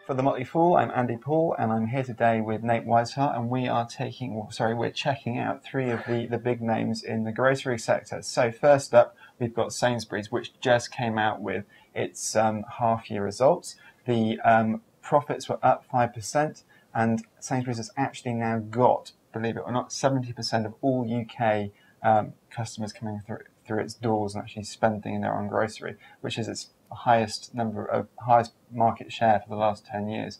For the Motley Fool, I'm Andy Paul, and I'm here today with Nate Weisshaar, and we're checking out three of the big names in the grocery sector. So first up, we've got Sainsbury's, which just came out with its half-year results. The profits were up 5%, and Sainsbury's has actually now got, believe it or not, 70% of all UK customers coming through its doors and actually spending in their own grocery, which is its highest market share for the last 10 years.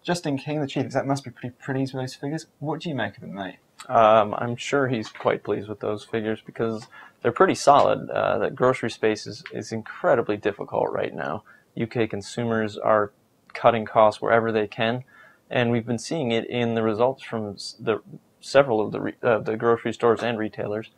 Justin King, the chief exec, must be pretty pleased with those figures. What do you make of them, mate? I'm sure he's quite pleased with those figures because they're pretty solid. The grocery space is incredibly difficult right now. UK consumers are cutting costs wherever they can, and we've been seeing it in the results from several of the grocery stores and retailers.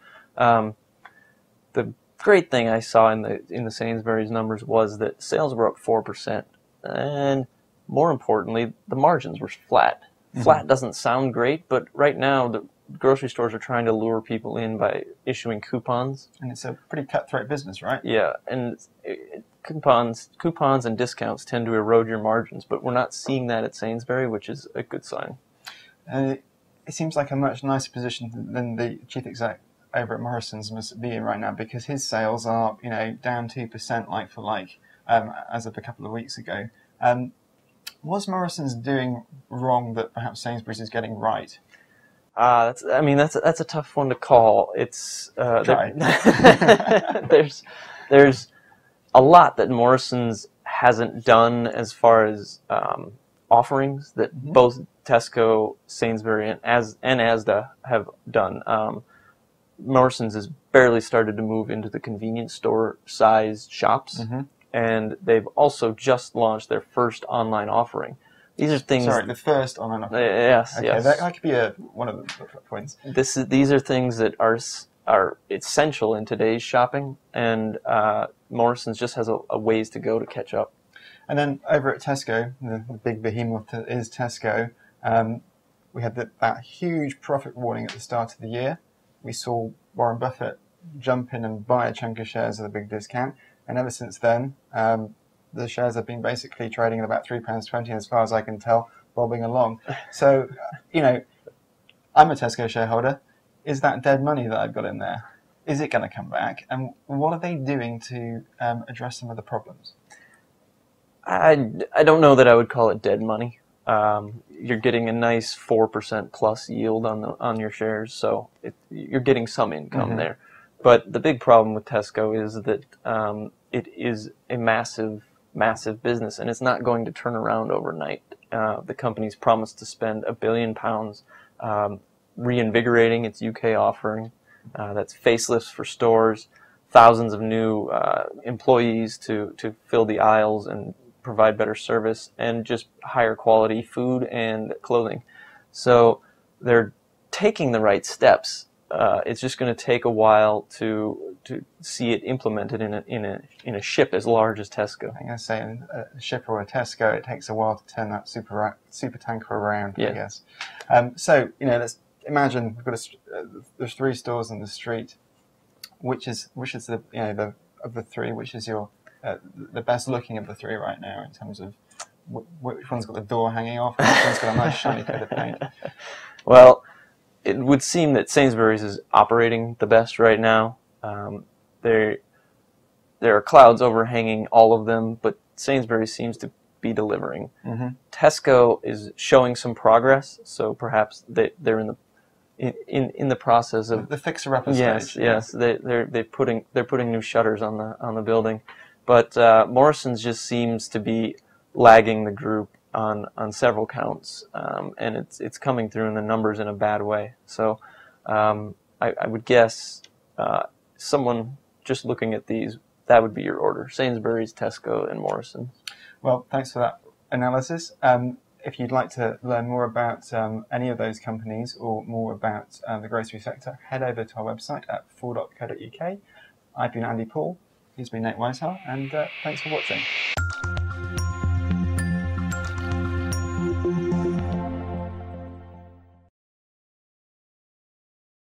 The great thing I saw in the Sainsbury's numbers was that sales were up 4%, and more importantly, the margins were flat. Mm-hmm. Flat doesn't sound great, but right now the grocery stores are trying to lure people in by issuing coupons. And it's a pretty cutthroat business, right? Yeah, and coupons and discounts tend to erode your margins, but we're not seeing that at Sainsbury, which is a good sign. It seems like a much nicer position than the chief exec over at Morrison's must be in right now, because his sales are, down 2% like for like, as of a couple of weeks ago. Was Morrison's doing wrong that perhaps Sainsbury's is getting right? That's a tough one to call. It's there's a lot that Morrison's hasn't done as far as offerings that mm-hmm. both Tesco, Sainsbury, and Asda have done. Morrison's has barely started to move into the convenience store size shops, mm-hmm. and they've also just launched their first online offering. These are things. Sorry, the first online offering. Yes, okay, yes. That could be one of the points. These are things that are essential in today's shopping, and Morrison's just has a ways to go to catch up. And then over at Tesco, the big behemoth is Tesco. We had that huge profit warning at the start of the year. We saw Warren Buffett jump in and buy a chunk of shares at a big discount, and ever since then, the shares have been basically trading at about £3.20, as far as I can tell, bobbing along. So, I'm a Tesco shareholder. Is that dead money that I've got in there? Is it going to come back? And what are they doing to address some of the problems? I don't know that I would call it dead money. You're getting a nice 4% plus yield on your shares, so you're getting some income mm-hmm. there. But the big problem with Tesco is that it is a massive business, and it's not going to turn around overnight. The company's promised to spend £1 billion reinvigorating its UK offering. That's facelifts for stores, thousands of new employees to fill the aisles and provide better service, and just higher quality food and clothing. So they're taking the right steps. It's just going to take a while to see it implemented in a ship as large as Tesco. I'm going to say a ship or a Tesco, it takes a while to turn that super tanker around. Yeah. I guess. So let's imagine we've got there's three stores on the street. Which is the of the three? Which is your the best looking of the three right now in terms of which one's got the door hanging off, which one's got a nice shiny coat of paint? Well, it would seem that Sainsbury's is operating the best right now. There are clouds overhanging all of them, but Sainsbury's seems to be delivering. Mm-hmm. Tesco is showing some progress, so perhaps they're in the process of the fixer-upper stage. Yes, they're putting new shutters on the building. But Morrison's just seems to be lagging the group on several counts, and it's coming through in the numbers in a bad way. So I would guess someone just looking at these, that would be your order: Sainsbury's, Tesco, and Morrison. Well, thanks for that analysis. If you'd like to learn more about any of those companies or more about the grocery sector, head over to our website at fool.co.uk. I've been Andy Paul. He's been Nate Weisshaar, and thanks for watching.